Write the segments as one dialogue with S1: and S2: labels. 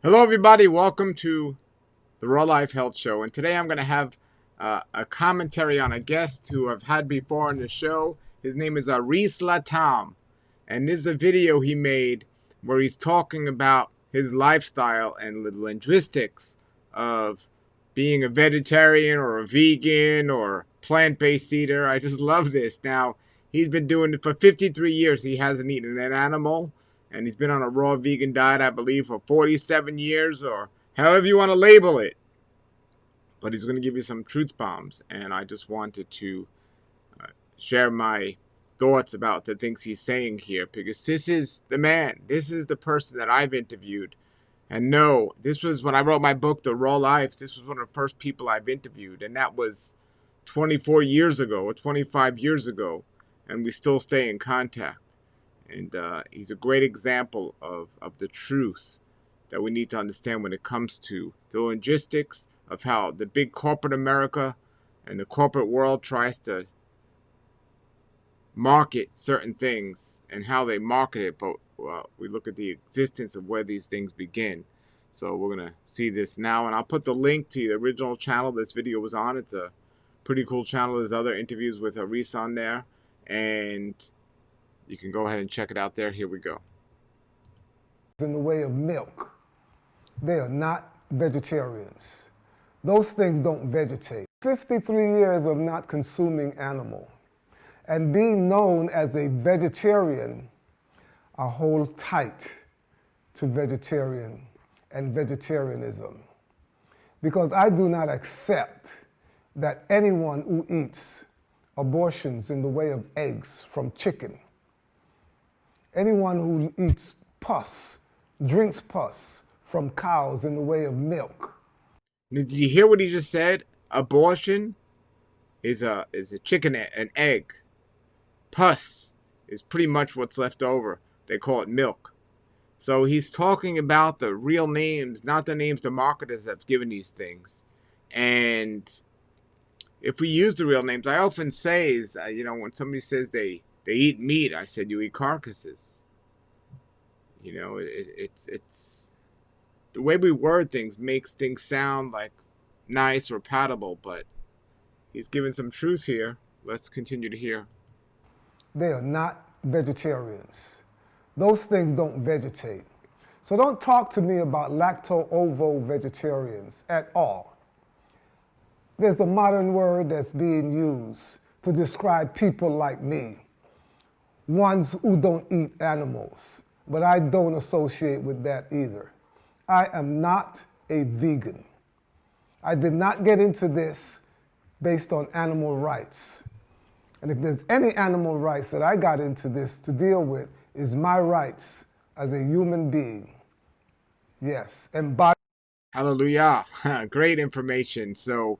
S1: Hello, everybody. Welcome to the Raw Life Health Show. And today I'm going to have a commentary on a guest who I've had before on the show. His name is Aris Latham. And this is a video he made where he's talking about his lifestyle and the linguistics of being a vegetarian or a vegan or plant-based eater. I just love this. Now, he's been doing it for 53 years. He hasn't eaten an animal. And he's been on a raw vegan diet, I believe, for 47 years, or however you want to label it. But he's going to give you some truth bombs, and I just wanted to share my thoughts about the things he's saying here, because this is the man. This is the person that I've interviewed. And no, this was when I wrote my book, The Raw Life. This was one of the first people I've interviewed, and that was 24 years ago or 25 years ago, and we still stay in contact. And he's a great example of the truth that we need to understand when it comes to the logistics of how the big corporate America and the corporate world tries to market certain things and how they market it. But we look at the existence of where these things begin. So we're going to see this now. And I'll put the link to the original channel this video was on. It's a pretty cool channel. There's other interviews with Aris on there. And you can go ahead and check it out there. Here we go.
S2: In the way of milk, they are not vegetarians. Those things don't vegetate. 53 years of not consuming animal and being known as a vegetarian, I hold tight to vegetarian and vegetarianism, because I do not accept that anyone who eats abortions in the way of eggs from chicken, anyone who eats pus, drinks pus from cows in the way of milk.
S1: Did you hear what he just said? Abortion is a chicken, an egg. Pus is pretty much what's left over. They call it milk. So he's talking about the real names, not the names the marketers have given these things. And if we use the real names, I often say is, when somebody says they eat meat, I said, you eat carcasses. It's the way we word things makes things sound like nice or palatable, but he's given some truth here. Let's continue to hear.
S2: They are not vegetarians. Those things don't vegetate. So don't talk to me about lacto-ovo vegetarians at all. There's a modern word that's being used to describe people like me, ones who don't eat animals, but I don't associate with that either. I am not a vegan. I did not get into this based on animal rights. And if there's any animal rights that I got into this to deal with, is my rights as a human being. Yes, embodied.
S1: Hallelujah. Great information. So,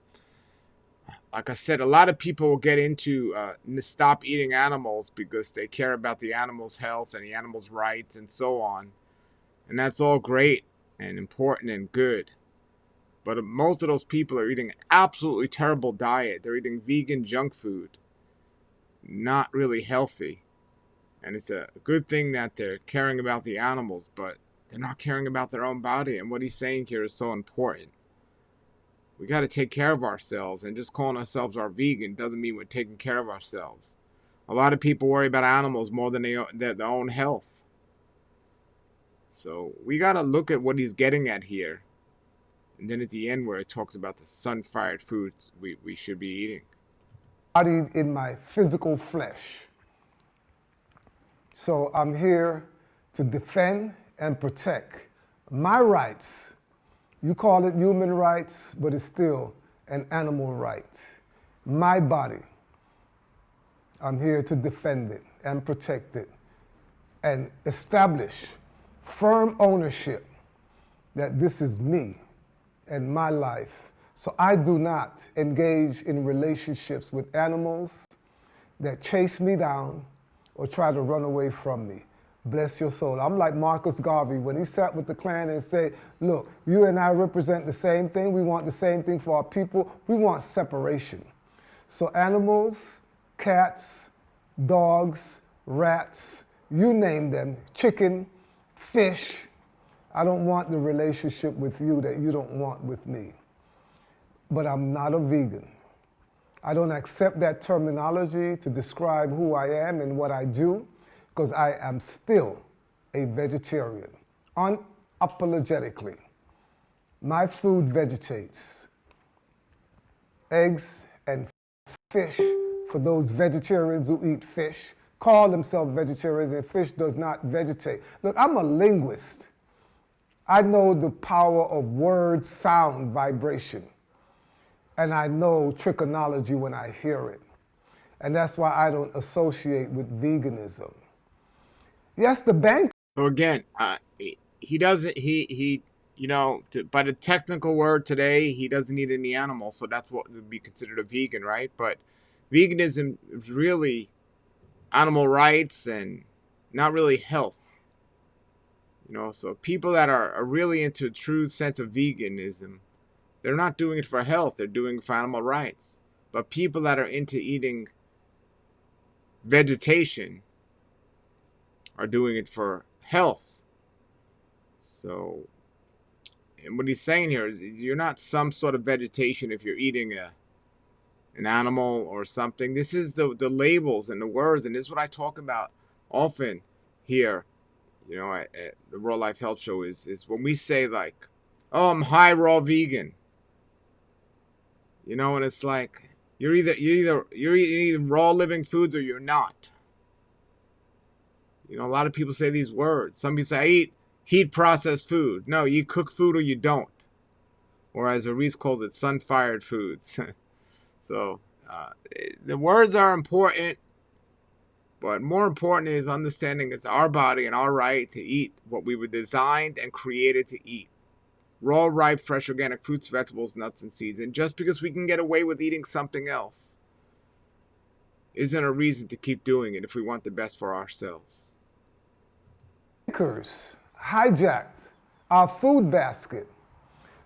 S1: like I said, a lot of people will get into stop eating animals because they care about the animal's health and the animal's rights and so on. And that's all great and important and good. But most of those people are eating an absolutely terrible diet. They're eating vegan junk food. Not really healthy. And it's a good thing that they're caring about the animals, but they're not caring about their own body. And what he's saying here is so important. We got to take care of ourselves, and just calling ourselves our vegan doesn't mean we're taking care of ourselves. A lot of people worry about animals more than their own health. So we got to look at what he's getting at here. And then at the end where it talks about the sun-fired foods we should be eating.
S2: Embodied in my physical flesh. So I'm here to defend and protect my rights. You call it human rights, but it's still an animal right. My body. I'm here to defend it and protect it and establish firm ownership that this is me and my life. So I do not engage in relationships with animals that chase me down or try to run away from me. Bless your soul. I'm like Marcus Garvey when he sat with the Klan and said, look, you and I represent the same thing. We want the same thing for our people. We want separation. So animals, cats, dogs, rats, you name them, chicken, fish, I don't want the relationship with you that you don't want with me. But I'm not a vegan. I don't accept that terminology to describe who I am and what I do, because I am still a vegetarian, unapologetically. My food vegetates. Eggs and fish, for those vegetarians who eat fish, call themselves vegetarians, and fish does not vegetate. Look, I'm a linguist. I know the power of word, sound, vibration. And I know trichonology when I hear it. And that's why I don't associate with veganism. Yes, the bank.
S1: So again, he doesn't. By the technical word today, he doesn't eat any animals, so that's what would be considered a vegan, right? But veganism is really animal rights and not really health. So people that are really into a true sense of veganism, they're not doing it for health, they're doing it for animal rights. But people that are into eating vegetation are doing it for health. So, and what he's saying here is you're not some sort of vegetation if you're eating an animal or something. This is the labels and the words, and this is what I talk about often here, at the Raw Life Health Show is when we say like, oh, I'm high raw vegan. And it's like you're eating raw living foods or you're not. A lot of people say these words. Some people say I eat heat processed food. No, you cook food or you don't. Or as Aris calls it, sun-fired foods. So the words are important, but more important is understanding it's our body and our right to eat what we were designed and created to eat. Raw, ripe, fresh, organic fruits, vegetables, nuts, and seeds. And just because we can get away with eating something else isn't a reason to keep doing it if we want the best for ourselves.
S2: Hijacked our food basket.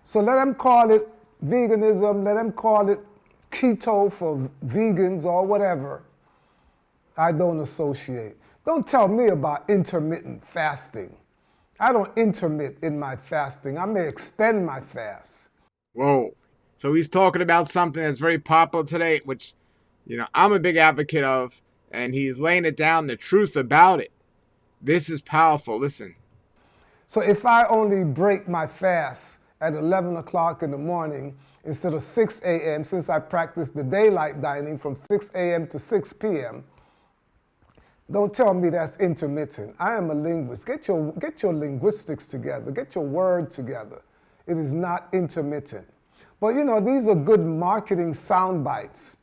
S2: So let them call it veganism, let them call it keto for vegans or whatever. I don't associate. Don't tell me about intermittent fasting. I don't intermit in my fasting. I may extend my fast.
S1: Whoa. So he's talking about something that's very popular today, which, I'm a big advocate of, and he's laying it down, the truth about it. This is powerful. Listen.
S2: So if I only break my fast at 11 o'clock in the morning instead of 6 a.m., since I practice the daylight dining from 6 a.m. to 6 p.m., don't tell me that's intermittent. I am a linguist. Get your linguistics together. Get your word together. It is not intermittent. But these are good marketing sound bites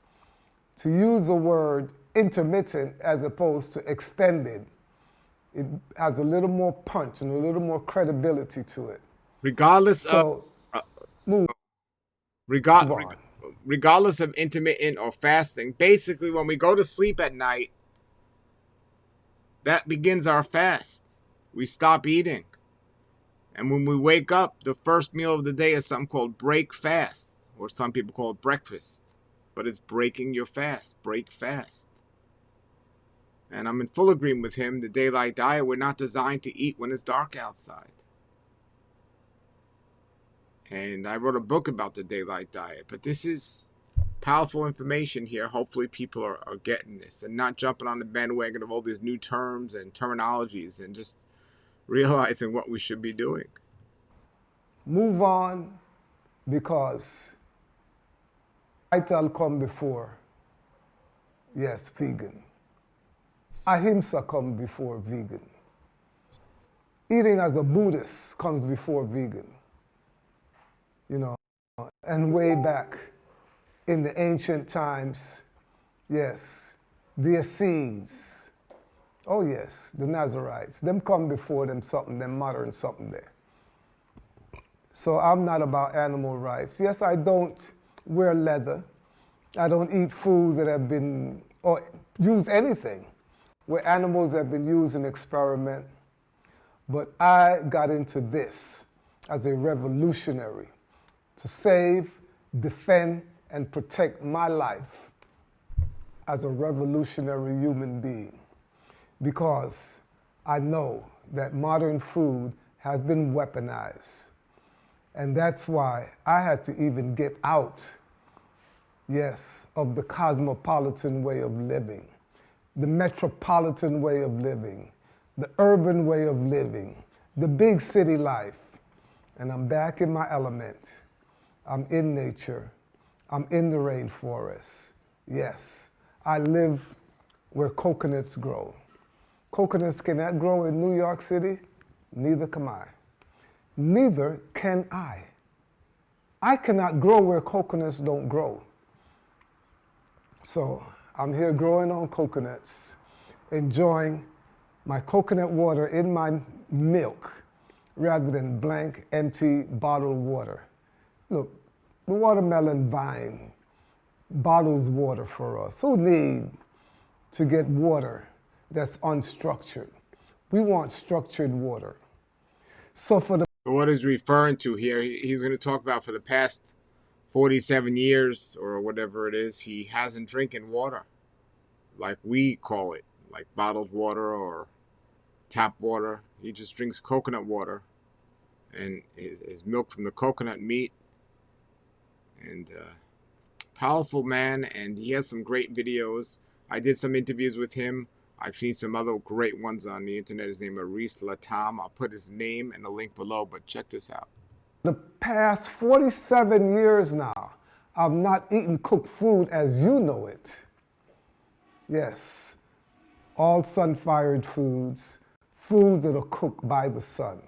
S2: to use the word intermittent as opposed to extended. It has a little more punch and a little more credibility to it.
S1: Regardless
S2: of
S1: intermittent or fasting, basically when we go to sleep at night, that begins our fast. We stop eating. And when we wake up, the first meal of the day is something called break fast, or some people call it breakfast. But it's breaking your fast. Break fast. And I'm in full agreement with him. The daylight diet, we're not designed to eat when it's dark outside. And I wrote a book about the daylight diet. But this is powerful information here. Hopefully people are getting this and not jumping on the bandwagon of all these new terms and terminologies and just realizing what we should be doing.
S2: Move on, because I'll come before, yes, vegan. Ahimsa comes before vegan. Eating as a Buddhist comes before vegan. And way back in the ancient times, yes, the Essenes, oh yes, the Nazarites, them come before them something, them modern something there. So I'm not about animal rights. Yes, I don't wear leather. I don't eat foods that have been, or use anything where animals have been used in experiment. But I got into this as a revolutionary to save, defend, and protect my life as a revolutionary human being, because I know that modern food has been weaponized. And that's why I had to even get out, yes, of the cosmopolitan way of living, the metropolitan way of living, the urban way of living, the big city life. And I'm back in my element. I'm in nature. I'm in the rainforest. Yes, I live where coconuts grow. Coconuts cannot grow in New York City, neither can I. Neither can I. I cannot grow where coconuts don't grow. So I'm here growing on coconuts, enjoying my coconut water in my milk rather than blank, empty, bottled water. Look, the watermelon vine bottles water for us. Who need to get water that's unstructured? We want structured water. So for the
S1: What he's referring to here, he's going to talk about for the past 47 years or whatever it is, he hasn't drinking water like we call it, like bottled water or tap water. He just drinks coconut water and his milk from the coconut meat. And powerful man, and he has some great videos. I did some interviews with him. I've seen some other great ones on the internet. His name is Aris Latham. I'll put his name and a link below, but check this out.
S2: The past 47 years now, I've not eaten cooked food as you know it. Yes, all sun-fired foods, foods that are cooked by the sun.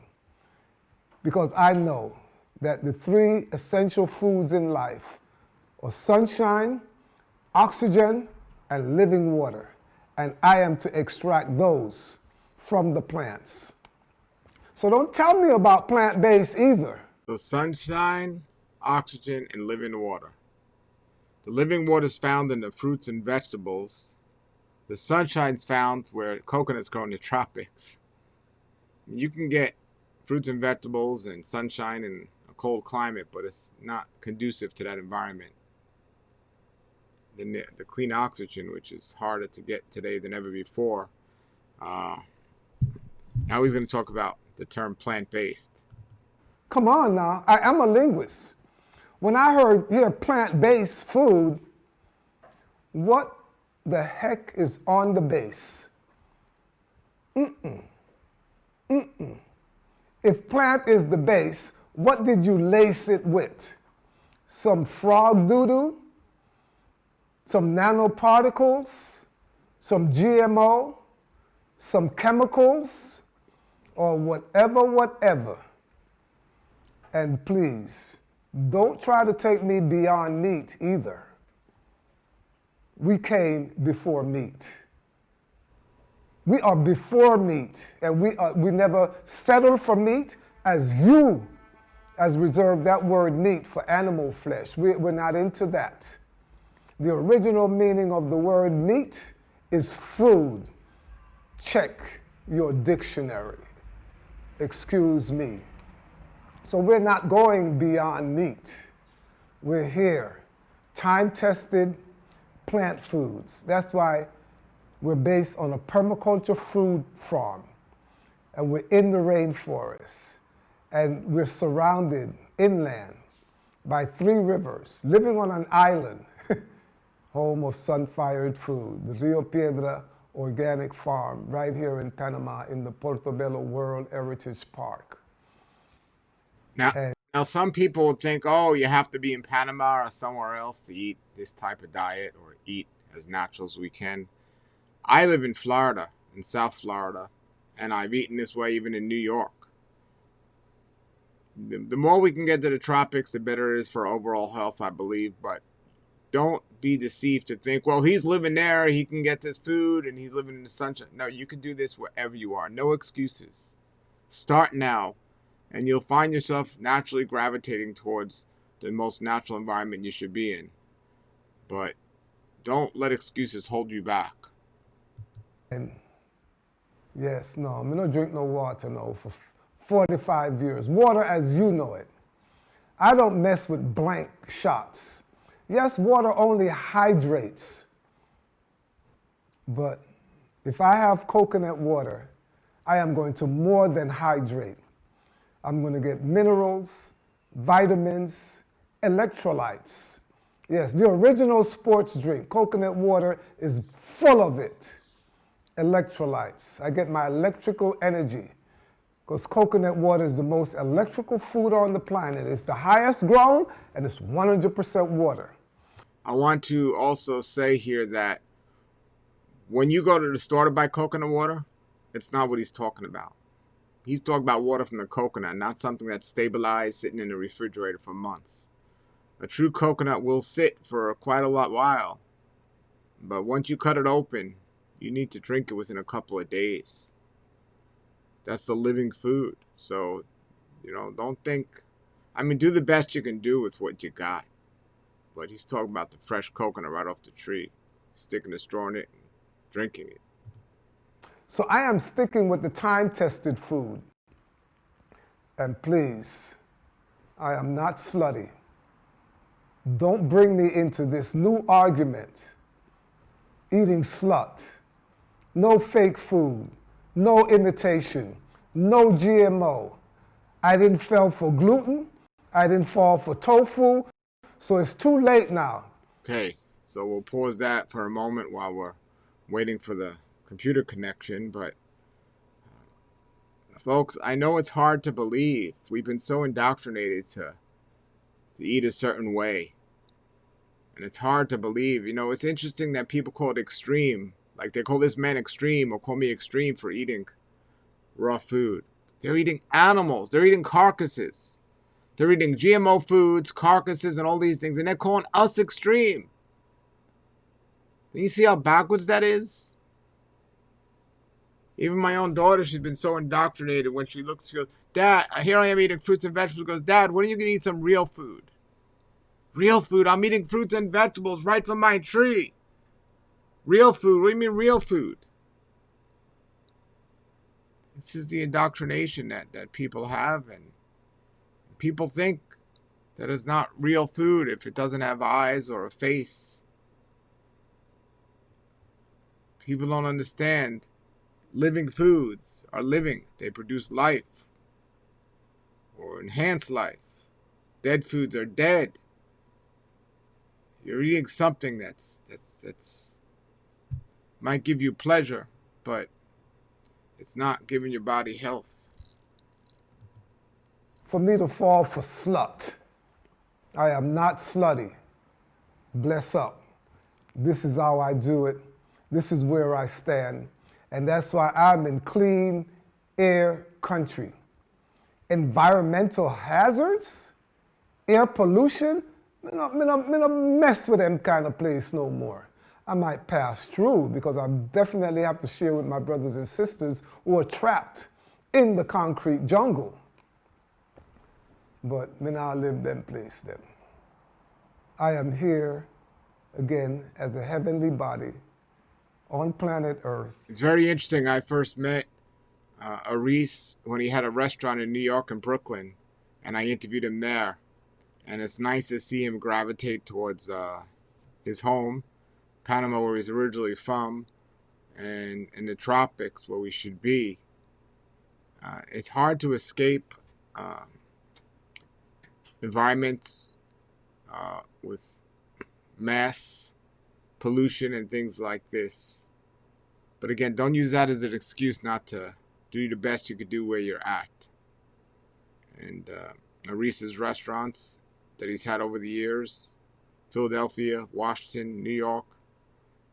S2: Because I know that the three essential foods in life are sunshine, oxygen, and living water. And I am to extract those from the plants. So don't tell me about plant-based either.
S1: The sunshine, oxygen, and living water. The living water is found in the fruits and vegetables. The sunshine is found where coconuts grow in the tropics. You can get fruits and vegetables and sunshine in a cold climate, but it's not conducive to that environment. The clean oxygen, which is harder to get today than ever before. Now he's going to talk about the term plant-based.
S2: Come on now, I am a linguist. When I hear plant-based food, what the heck is on the base? If plant is the base, what did you lace it with? Some frog doo-doo? Some nanoparticles? Some GMO? Some chemicals? Or whatever. And please, don't try to take me beyond meat either. We came before meat. We are before meat, and we never settled for meat as reserved that word meat for animal flesh. We're not into that. The original meaning of the word meat is food. Check your dictionary. Excuse me. So we're not going beyond meat. We're here. Time-tested plant foods. That's why we're based on a permaculture food farm. And we're in the rainforest. And we're surrounded inland by 3 rivers, living on an island, home of sun-fired food, the Rio Piedra Organic Farm, right here in Panama in the Portobello World Heritage Park.
S1: Now some people would think, oh, you have to be in Panama or somewhere else to eat this type of diet or eat as natural as we can. I live in Florida, in South Florida, and I've eaten this way even in New York. The more we can get to the tropics, the better it is for overall health, I believe. But don't be deceived to think, well, he's living there, he can get this food, and he's living in the sunshine. No, you can do this wherever you are. No excuses. Start now, and you'll find yourself naturally gravitating towards the most natural environment you should be in. But don't let excuses hold you back.
S2: And yes, no, I'm not drink no water, no, for 45 years. Water as you know it. I don't mess with blank shots. Yes, water only hydrates. But if I have coconut water, I am going to more than hydrate. I'm going to get minerals, vitamins, electrolytes. Yes, the original sports drink, coconut water, is full of it. Electrolytes. I get my electrical energy because coconut water is the most electrical food on the planet. It's the highest grown and it's 100% water.
S1: I want to also say here that when you go to the store to buy coconut water, it's not what he's talking about. He's talking about water from the coconut, not something that's stabilized sitting in the refrigerator for months. A true coconut will sit for quite a while, but once you cut it open, you need to drink it within a couple of days. That's the living food. So, don't think, do the best you can do with what you got. But he's talking about the fresh coconut right off the tree, sticking a straw in it and drinking it.
S2: So I am sticking with the time-tested food. And please, I am not slutty. Don't bring me into this new argument. Eating slut. No fake food. No imitation. No GMO. I didn't fall for gluten. I didn't fall for tofu. So it's too late now.
S1: Okay, so we'll pause that for a moment while we're waiting for the computer connection. But folks, I know it's hard to believe. We've been so indoctrinated to eat a certain way. And it's hard to believe. It's interesting that people call it extreme. Like they call this man extreme or call me extreme for eating raw food. They're eating animals. They're eating carcasses. They're eating GMO foods, carcasses, and all these things. And they're calling us extreme. Do you see how backwards that is? Even my own daughter, she's been so indoctrinated. When she looks, she goes, Dad, here I am eating fruits and vegetables. She goes, Dad, when are you going to eat some real food? Real food? I'm eating fruits and vegetables right from my tree. Real food? What do you mean real food? This is the indoctrination that people have. And people think that it's not real food if it doesn't have eyes or a face. People don't understand. Living foods are living. They produce life or enhance life. Dead foods are dead. You're eating something that's might give you pleasure, but it's not giving your body health.
S2: For me to fall for slut, I am not slutty. Bless up. This is how I do it. This is where I stand. And that's why I'm in clean air country. Environmental hazards, air pollution, me no mess with them kind of place no more. I might pass through because I definitely have to share with my brothers and sisters who are trapped in the concrete jungle. But me not live them place them. I am here again as a heavenly body on planet Earth.
S1: It's very interesting. I first met Aris when he had a restaurant in New York and Brooklyn, and I interviewed him there. And it's nice to see him gravitate towards his home, Panama, where he's originally from, and in the tropics, where we should be. It's hard to escape environments with mass pollution and things like this. But again, don't use that as an excuse not to do the best you could do where you're at. And Aris's restaurants that he's had over the years, Philadelphia, Washington, New York,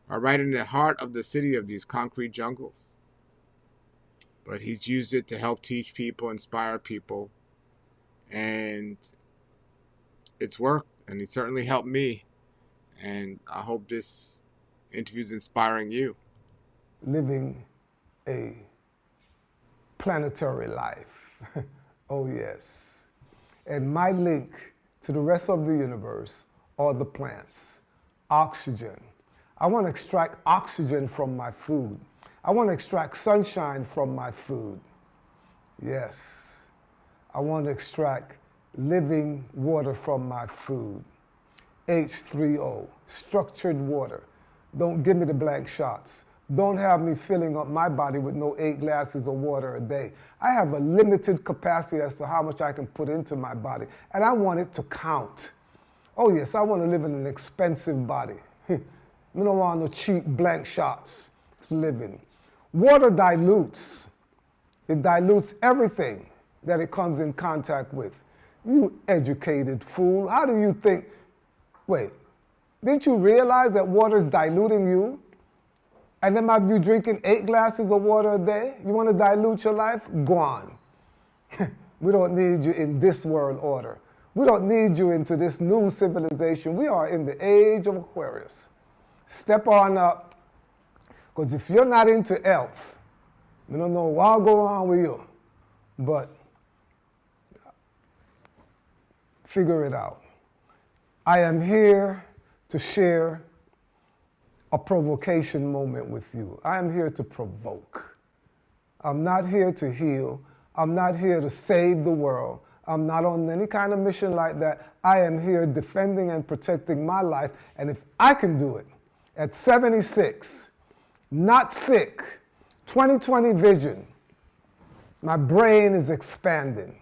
S1: are right in the heart of the city of these concrete jungles. But he's used it to help teach people, inspire people, and it's worked, and he certainly helped me. And I hope this interview is inspiring you.
S2: Living a planetary life. Oh, yes. And my link to the rest of the universe are the plants. Oxygen. I want to extract oxygen from my food. I want to extract sunshine from my food. Yes. I want to extract living water from my food. H3O, structured water. Don't give me the blank shots. Don't have me filling up my body with no 8 glasses of water a day. I have a limited capacity as to how much I can put into my body, and I want it to count. Oh yes, I want to live in an expensive body. We don't want no cheap blank shots. It's living. Water dilutes. It dilutes everything that it comes in contact with. You educated fool, how do you think, wait, didn't you realize that water is diluting you? And then might be you drinking 8 glasses of water a day? You want to dilute your life? Go on. We don't need you in this world order. We don't need you into this new civilization. We are in the age of Aquarius. Step on up, because if you're not into elf, we don't know what'll go on with you, but figure it out. I am here to share a provocation moment with you. I am here to provoke. I'm not here to heal. I'm not here to save the world. I'm not on any kind of mission like that. I am here defending and protecting my life, and if I can do it at 76, not sick, 20/20 vision, my brain is expanding,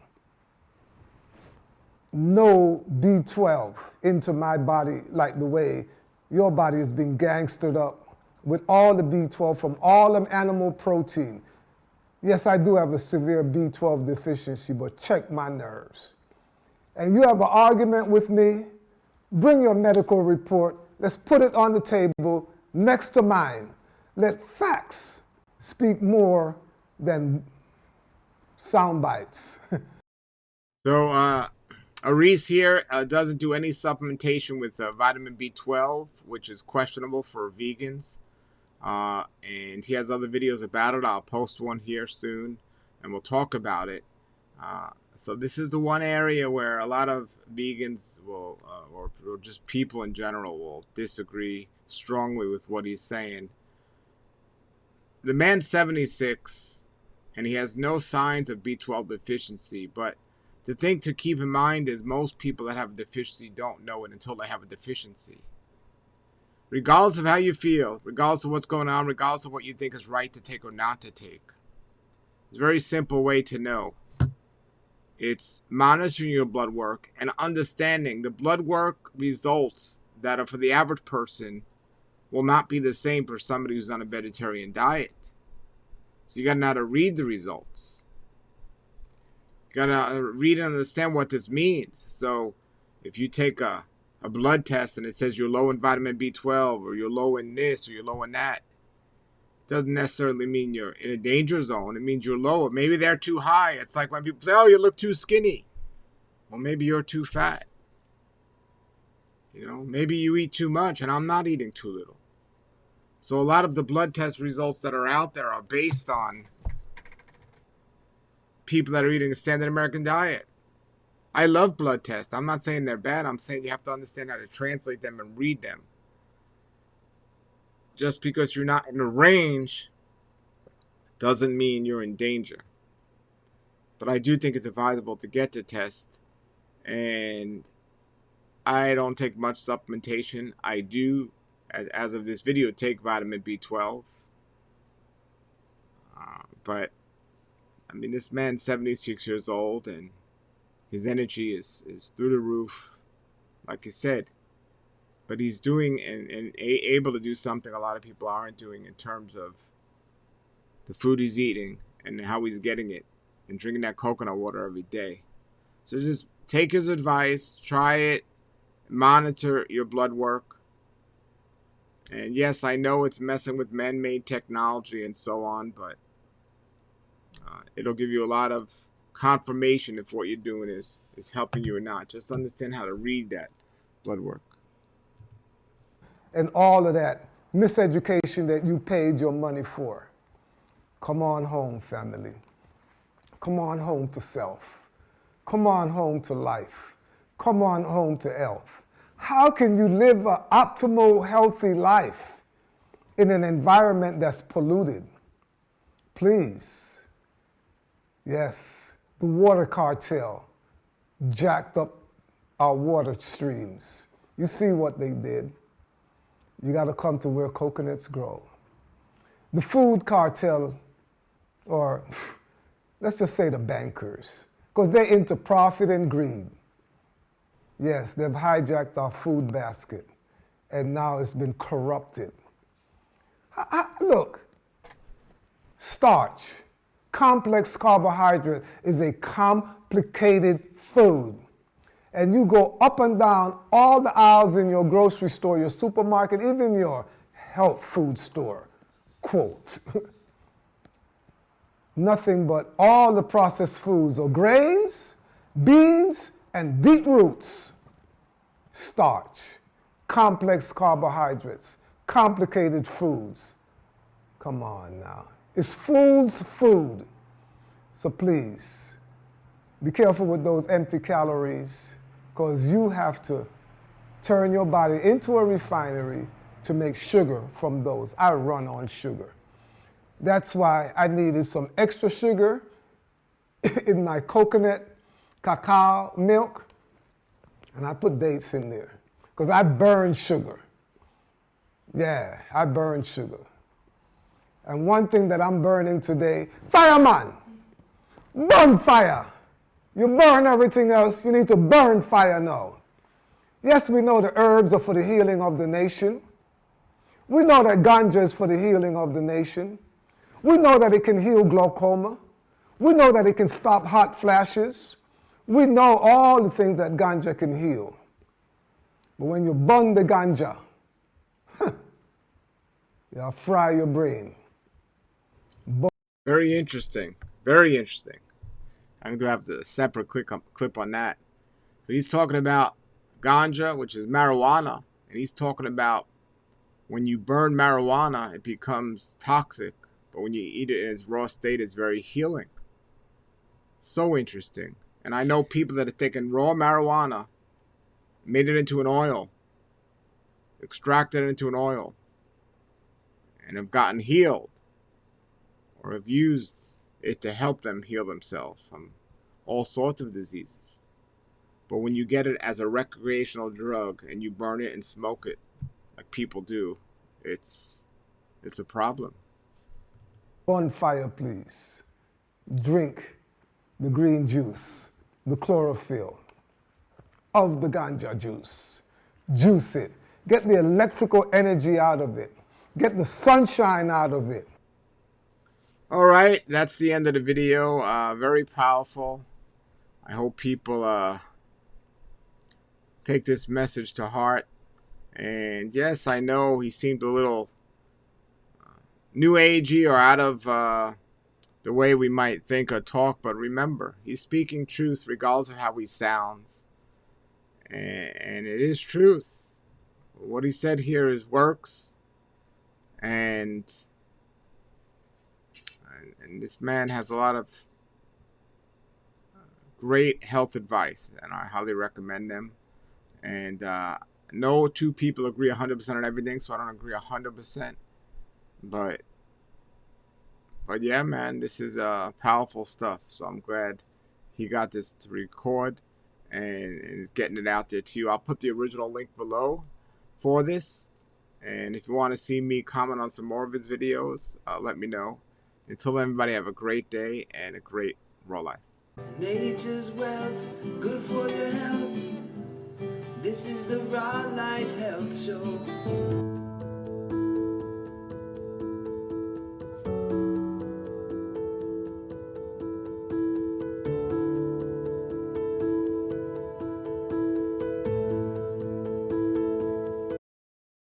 S2: no B12 into my body like the way your body is being gangstered up with all the B12 from all them animal protein. Yes, I do have a severe B12 deficiency, but check my nerves. And you have an argument with me, bring your medical report. Let's put it on the table next to mine. Let facts speak more than sound bites.
S1: So, Aris here doesn't do any supplementation with vitamin B12, which is questionable for vegans. And he has other videos about it. I'll post one here soon, and we'll talk about it. So this is the one area where a lot of vegans will, or just people in general, will disagree strongly with what he's saying. The man's 76, and he has no signs of B12 deficiency, but the thing to keep in mind is most people that have a deficiency don't know it until they have a deficiency. Regardless of how you feel, regardless of what's going on, regardless of what you think is right to take or not to take, it's a very simple way to know. It's monitoring your blood work and understanding the blood work results that are for the average person will not be the same for somebody who's on a vegetarian diet. So you got to know how to read the results. You got to read and understand what this means. So if you take a blood test and it says you're low in vitamin B12 or you're low in this or you're low in that, it doesn't necessarily mean you're in a danger zone. It means you're low. Maybe they're too high. It's like when people say, oh, you look too skinny. Well, maybe you're too fat. You know, maybe you eat too much and I'm not eating too little. So a lot of the blood test results that are out there are based on people that are eating a standard American diet. I love blood tests. I'm not saying they're bad. I'm saying you have to understand how to translate them and read them. Just because you're not in a range doesn't mean you're in danger. But I do think it's advisable to get the test. And I don't take much supplementation. I do, as of this video, take vitamin B12. But, I mean, this man's 76 years old and his energy is through the roof, like I said. But he's doing and able to do something a lot of people aren't doing in terms of the food he's eating and how he's getting it and drinking that coconut water every day. So just take his advice, try it, monitor your blood work. And yes, I know it's messing with man-made technology and so on, but it'll give you a lot of confirmation if what you're doing is helping you or not. Just understand how to read that blood work.
S2: And all of that miseducation that you paid your money for. Come on home, family. Come on home to self. Come on home to life. Come on home to health. How can you live an optimal, healthy life in an environment that's polluted? Please. Yes, the water cartel jacked up our water streams. You see what they did. You got to come to where coconuts grow. The food cartel, or let's just say the bankers, because they're into profit and greed. Yes, they've hijacked our food basket, and now it's been corrupted. Look, starch, complex carbohydrate is a complicated food. And you go up and down all the aisles in your grocery store, your supermarket, even your health food store, quote. Nothing but all the processed foods are grains, beans, and deep roots. Starch, complex carbohydrates, complicated foods. Come on now. It's fool's food. So please, be careful with those empty calories, because you have to turn your body into a refinery to make sugar from those. I run on sugar. That's why I needed some extra sugar in my coconut cacao milk, and I put dates in there, because I burn sugar. Yeah, I burn sugar. And one thing that I'm burning today, fireman, burn fire. You burn everything else, you need to burn fire now. Yes, we know the herbs are for the healing of the nation. We know that ganja is for the healing of the nation. We know that it can heal glaucoma. We know that it can stop hot flashes. We know all the things that ganja can heal. But when you burn the ganja, you'll fry your brain.
S1: Very interesting. Very interesting. I'm going to have the separate clip on that. So he's talking about ganja, which is marijuana, and he's talking about when you burn marijuana, it becomes toxic, but when you eat it in its raw state, it's very healing. So interesting. And I know people that have taken raw marijuana, made it into an oil, extracted it into an oil, and have gotten healed, or have used it to help them heal themselves from all sorts of diseases. But when you get it as a recreational drug and you burn it and smoke it like people do, it's a problem.
S2: Bonfire, please. Drink the green juice, the chlorophyll of the ganja juice. Juice it. Get the electrical energy out of it. Get the sunshine out of it.
S1: All right, that's the end of the video. Very powerful. I hope people take this message to heart. And yes, I know he seemed a little new agey or out of the way we might think or talk, but remember, he's speaking truth regardless of how he sounds. And it is truth. What he said here is works. And this man has a lot of great health advice, and I highly recommend them. And no two people agree 100% on everything, so I don't agree 100%. But yeah, man, this is powerful stuff. So I'm glad he got this to record and getting it out there to you. I'll put the original link below for this. And if you want to see me comment on some more of his videos, let me know. Until then, everybody, have a great day and a great raw life.
S3: Nature's wealth, good for your health. This is the Raw Life Health Show.